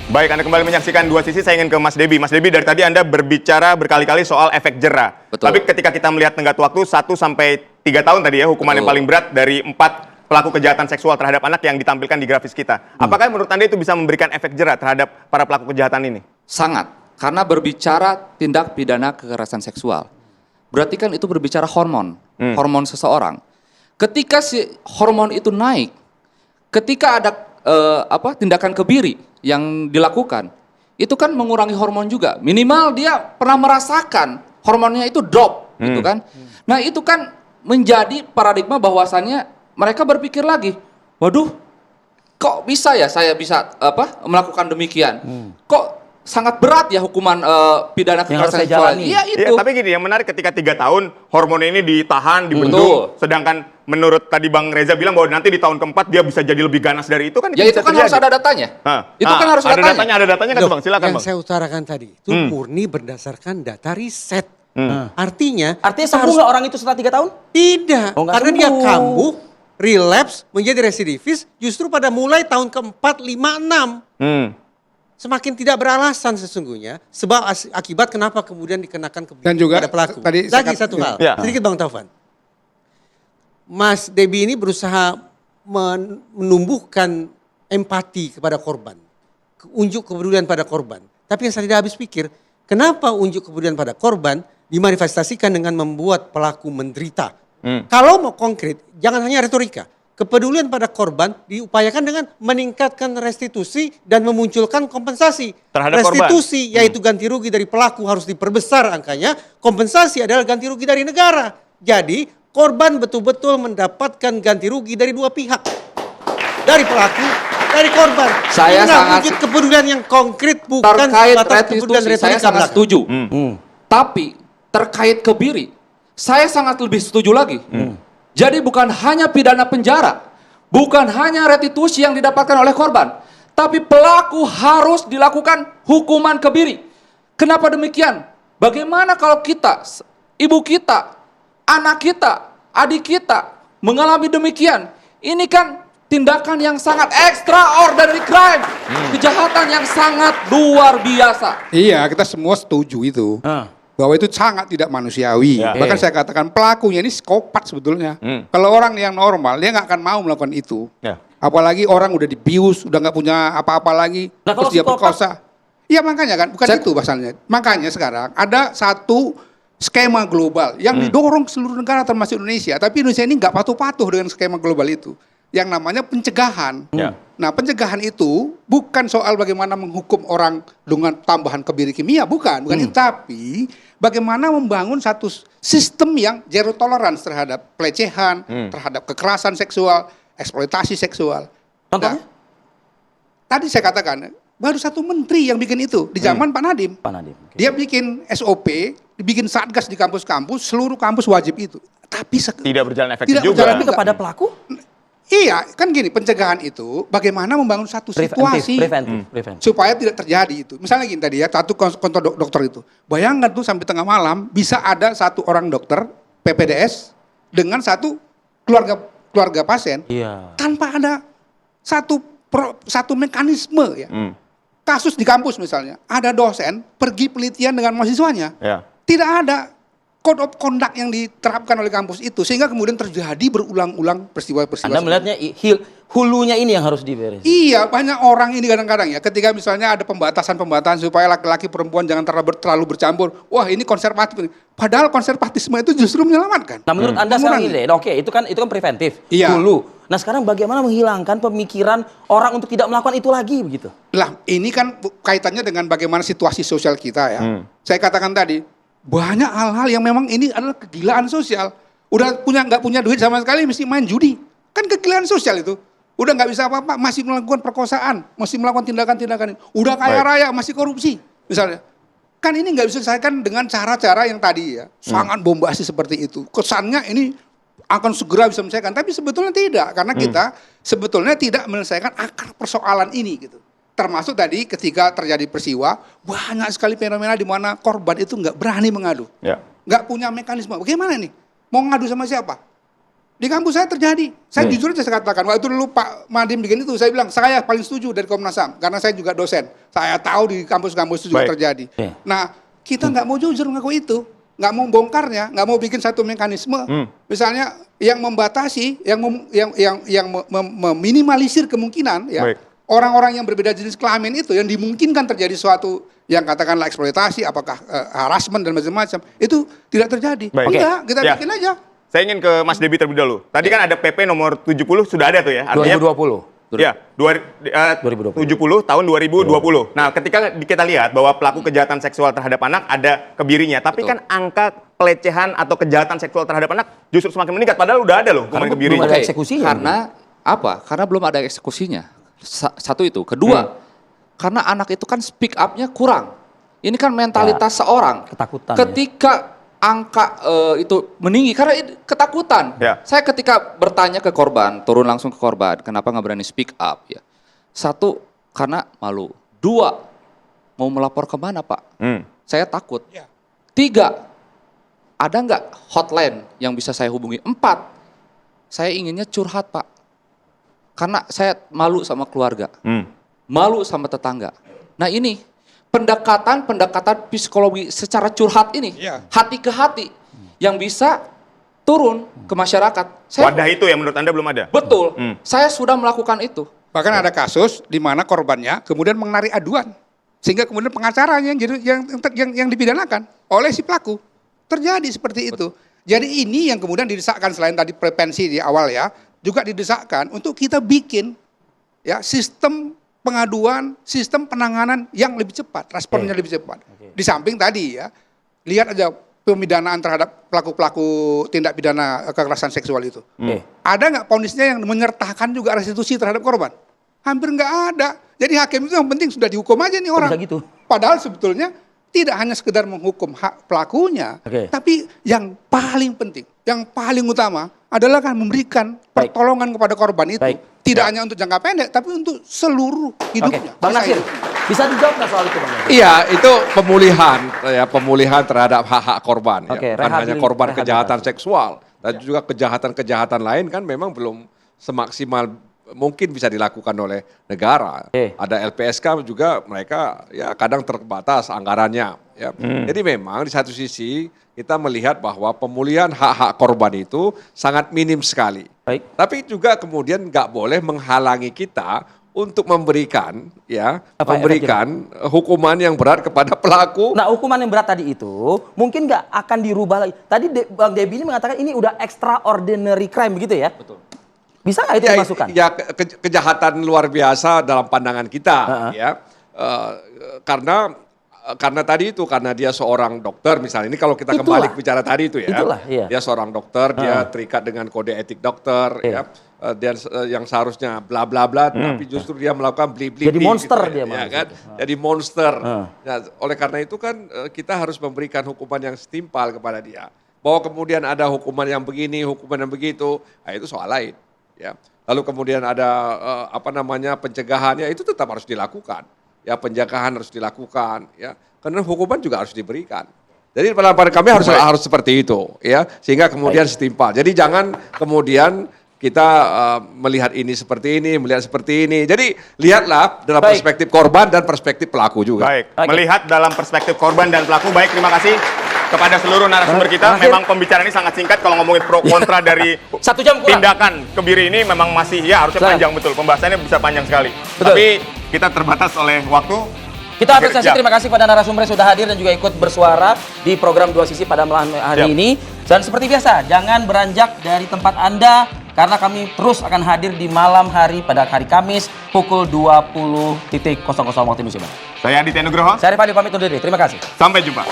Baik, Anda kembali menyaksikan Dua Sisi. Saya ingin ke Mas Debi. Mas Debi, dari tadi Anda berbicara berkali-kali soal efek jera. Betul. Tapi ketika kita melihat tenggat waktu 1-3 tahun tadi ya, hukuman yang Betul. paling berat dari 4 pelaku kejahatan seksual terhadap anak yang ditampilkan di grafis kita. Apakah menurut Anda itu bisa memberikan efek jera terhadap para pelaku kejahatan ini? Sangat. Karena berbicara tindak pidana kekerasan seksual. Berarti kan itu berbicara hormon. Hormon seseorang. Ketika si hormon itu naik, ketika ada tindakan kebiri yang dilakukan, itu kan mengurangi hormon juga. Minimal dia pernah merasakan hormonnya itu drop, gitu kan. Nah, itu kan menjadi paradigma bahwasannya mereka berpikir lagi, waduh, kok bisa ya saya bisa melakukan demikian? Kok sangat berat ya hukuman pidana kekerasan seksual. Iya itu. Ya, tapi gini, yang menarik ketika 3 tahun hormon ini ditahan, dibendung, sedangkan menurut tadi Bang Reza bilang bahwa nanti di tahun keempat dia bisa jadi lebih ganas dari itu kan? Ya itu kan harus ada datanya. Itu kan harus ada datanya. Ada datanya kan Bang? Silakan yang Bang. saya utarakan tadi itu murni berdasarkan data riset. Artinya sembuh nggak orang itu setelah 3 tahun? tidak, Oh, nggak karena dia sembuh. kambuh, relapse, menjadi residivis justru pada mulai tahun keempat, 5, 6. Semakin tidak beralasan sesungguhnya sebab akibat kenapa kemudian dikenakan Dan juga kepada pelaku. tadi Lagi saya satu hal, Ya. sedikit Bang Taufan. Mas Debi ini berusaha menumbuhkan empati kepada korban. Unjuk kepedulian pada korban. Tapi yang saya tidak habis pikir, kenapa unjuk kepedulian pada korban dimanifestasikan dengan membuat pelaku menderita? Kalau mau konkret, jangan hanya retorika. Kepedulian pada korban diupayakan dengan meningkatkan restitusi dan memunculkan kompensasi. Terhadap korban. Restitusi yaitu ganti rugi dari pelaku harus diperbesar angkanya, kompensasi adalah ganti rugi dari negara. Jadi korban betul-betul mendapatkan ganti rugi dari dua pihak. Dari pelaku, dari korban. Saya Inilah sangat wujud kepedulian yang konkret bukan terkait sebatas kepedulian restitusi saya retorika sangat belaka. setuju. Tapi terkait kebiri, saya sangat lebih setuju lagi. Jadi bukan hanya pidana penjara, bukan hanya restitusi yang didapatkan oleh korban, tapi pelaku harus dilakukan hukuman kebiri. Kenapa demikian? Bagaimana kalau kita, ibu kita, anak kita, adik kita mengalami demikian? Ini kan tindakan yang sangat extraordinary crime. Kejahatan yang sangat luar biasa. Iya, kita semua setuju itu. Bahwa itu sangat tidak manusiawi. Ya. Bahkan saya katakan pelakunya ini psikopat sebetulnya. Kalau orang yang normal, dia nggak akan mau melakukan itu. Ya. Apalagi orang udah dibius, udah nggak punya apa-apa lagi, Nah, kalau terus dia psikopat? perkosa. Iya makanya kan, bukan itu pasalnya. Makanya sekarang ada satu skema global yang didorong seluruh negara termasuk Indonesia. Tapi Indonesia ini nggak patuh-patuh dengan skema global itu. Yang namanya pencegahan. Ya. Nah pencegahan itu bukan soal bagaimana menghukum orang dengan tambahan kebiri kimia, bukan itu. Tapi bagaimana membangun satu sistem yang zero tolerance terhadap pelecehan, terhadap kekerasan seksual, eksploitasi seksual. Contohnya? Nah, tadi saya katakan, baru satu menteri yang bikin itu di zaman Pak Nadiem. Pak Nadiem. Oke. Dia bikin SOP, dibikin satgas di kampus-kampus, seluruh kampus wajib itu. Tapi Tidak berjalan efektif Tidak juga. berjalan Tapi kepada pelaku? iya, kan gini, pencegahan itu bagaimana membangun satu situasi Preventif. supaya tidak terjadi itu. Misalnya gini tadi ya, satu kontor dokter itu. Bayangkan tuh sampai tengah malam bisa ada satu orang dokter PPDS dengan satu keluarga pasien Iya. tanpa ada satu mekanisme ya. Kasus di kampus misalnya, ada dosen pergi penelitian dengan mahasiswanya. Ya. Tidak ada code of conduct yang diterapkan oleh kampus itu sehingga kemudian terjadi berulang-ulang peristiwa-peristiwa. Anda melihatnya hulunya ini yang harus diberes. Iya, banyak orang ini kadang-kadang ya, ketika misalnya ada pembatasan supaya laki-laki perempuan jangan terlalu bercampur. Wah, ini konservatif. Padahal konservatisme itu justru menyelamatkan. Nah, menurut Anda sekarang Mengurangi. ini, oke, itu kan preventif. Iya. Hulu. Nah, sekarang bagaimana menghilangkan pemikiran orang untuk tidak melakukan itu lagi begitu? Lah, ini kan kaitannya dengan bagaimana situasi sosial kita ya. Saya katakan tadi, banyak hal-hal yang memang ini adalah kegilaan sosial. Udah nggak punya duit sama sekali, mesti main judi. Kan kegilaan sosial itu. Udah nggak bisa apa-apa, masih melakukan perkosaan, masih melakukan tindakan-tindakan ini. Udah kaya raya, masih korupsi, misalnya. Kan ini nggak bisa diselesaikan dengan cara-cara yang tadi ya, sangat bombastis seperti itu. Kesannya ini akan segera bisa menyelesaikan, tapi sebetulnya tidak, karena kita sebetulnya tidak menyelesaikan akar persoalan ini gitu. Termasuk tadi ketika terjadi peristiwa, banyak sekali fenomena di mana korban itu nggak berani mengadu. Ya. Nggak punya mekanisme. Bagaimana nih? Mau ngadu sama siapa? Di kampus saya terjadi. Saya jujur aja saya katakan, waktu dulu Pak Madiem bikin itu, saya bilang, saya paling setuju dari Komnas HAM. Karena saya juga dosen. Saya tahu di kampus-kampus itu juga terjadi. Nah, kita nggak mau jujur ngaku itu. Nggak mau bongkarnya, nggak mau bikin satu mekanisme. Misalnya, yang membatasi, yang meminimalisir kemungkinan, ya, orang-orang yang berbeda jenis kelamin itu, yang dimungkinkan terjadi suatu, yang katakanlah eksploitasi, apakah harassment dan macam-macam, itu tidak terjadi. Enggak, kita bikin aja. Saya ingin ke Mas Debi terlebih dahulu. Tadi kan ada PP nomor 70 sudah ada tuh ya. Artinya, 2020. Ya, 70 tahun 2020. Nah, ketika kita lihat bahwa pelaku kejahatan seksual terhadap anak ada kebirinya, tapi kan angka pelecehan atau kejahatan seksual terhadap anak justru semakin meningkat. Padahal udah ada loh hukuman kebirinya. belum ada eksekusinya. Karena apa? Karena belum ada eksekusinya. Satu itu. Kedua, karena anak itu kan speak up-nya kurang. Ini kan mentalitas seorang. Ketakutan, Ketika angka itu meninggi karena ketakutan. Ya. Saya ketika bertanya ke korban, turun langsung ke korban, kenapa nggak berani speak up ya? Satu, karena malu. Dua, mau melapor kemana Pak? Saya takut. Ya. Tiga, ada nggak hotline yang bisa saya hubungi? Empat, saya inginnya curhat Pak. Karena saya malu sama keluarga, malu sama tetangga. Nah ini pendekatan psikologi secara curhat ini, hati ke hati, yang bisa turun ke masyarakat. Wadah itu yang menurut Anda belum ada? Betul, saya sudah melakukan itu. Bahkan ada kasus di mana korbannya kemudian menarik aduan, sehingga kemudian pengacaranya yang dipidanakan oleh si pelaku. Terjadi seperti itu. Jadi ini yang kemudian didesakkan selain tadi prevensi di awal ya, juga didesakkan untuk kita bikin ya sistem pengaduan, sistem penanganan yang lebih cepat, responnya lebih cepat. Di samping tadi ya, lihat aja pemidanaan terhadap pelaku-pelaku tindak pidana kekerasan seksual itu. Ada nggak vonisnya yang menyertakan juga restitusi terhadap korban? Hampir nggak ada. Jadi hakim itu yang penting sudah dihukum aja nih orang. Bisa gitu. Padahal sebetulnya tidak hanya sekedar menghukum hak pelakunya, tapi yang paling penting, yang paling utama adalah kan memberikan pertolongan kepada korban itu. Tidak hanya untuk jangka pendek, tapi untuk seluruh hidupnya. Bang Nasir, bisa dijawab nggak soal itu Bang Nasir? Iya, itu pemulihan terhadap hak-hak korban. Oke, Bukan hanya korban rehabilitasi. kejahatan seksual, dan juga kejahatan-kejahatan lain kan memang belum semaksimal mungkin bisa dilakukan oleh negara. Ada LPSK juga mereka ya kadang terbatas anggarannya. Ya. Jadi memang di satu sisi kita melihat bahwa pemulihan hak-hak korban itu sangat minim sekali. Tapi juga kemudian nggak boleh menghalangi kita untuk memberikan hukuman yang berat kepada pelaku. Nah, hukuman yang berat tadi itu mungkin nggak akan dirubah lagi. Tadi Bang Debi ini mengatakan ini udah extraordinary crime begitu ya? Betul. Bisa nggak itu dimasukkan? Ya kejahatan luar biasa dalam pandangan kita, ya. Karena tadi itu, karena dia seorang dokter misalnya, ini kalau kita kembali bicara tadi itu ya, dia seorang dokter, dia terikat dengan kode etik dokter, ya, dan yang seharusnya bla bla bla, tapi justru dia melakukan bli-bli. Jadi monster gitu, dia ya kan? Jadi monster. Nah, oleh karena itu kan kita harus memberikan hukuman yang setimpal kepada dia. Bahwa kemudian ada hukuman yang begini, hukuman yang begitu, nah itu soal lain. Ya, lalu kemudian ada pencegahannya itu tetap harus dilakukan. Ya, penjagaan harus dilakukan, ya, karena hukuman juga harus diberikan. Jadi pada kami harus seperti itu, ya, sehingga kemudian setimpal. Jadi jangan kemudian kita melihat ini seperti ini, melihat seperti ini. Jadi lihatlah dalam perspektif korban dan perspektif pelaku juga. Melihat dalam perspektif korban dan pelaku. Baik, terima kasih kepada seluruh narasumber kita. Memang pembicaraan ini sangat singkat kalau ngomongin pro kontra dari 1 jam kurang. tindakan kebiri ini memang masih harusnya panjang betul. Pembahasannya bisa panjang sekali. Tapi kita terbatas oleh waktu. Kita apresiasi, terima kasih pada narasumber yang sudah hadir dan juga ikut bersuara di program Dua Sisi pada malam hari ini. Dan seperti biasa, jangan beranjak dari tempat Anda karena kami terus akan hadir di malam hari pada hari Kamis pukul 20.00 waktu Indonesia Barat. Saya Aditya Nugroho. Saya Arif Hadi pamit undur diri. Terima kasih. Sampai jumpa.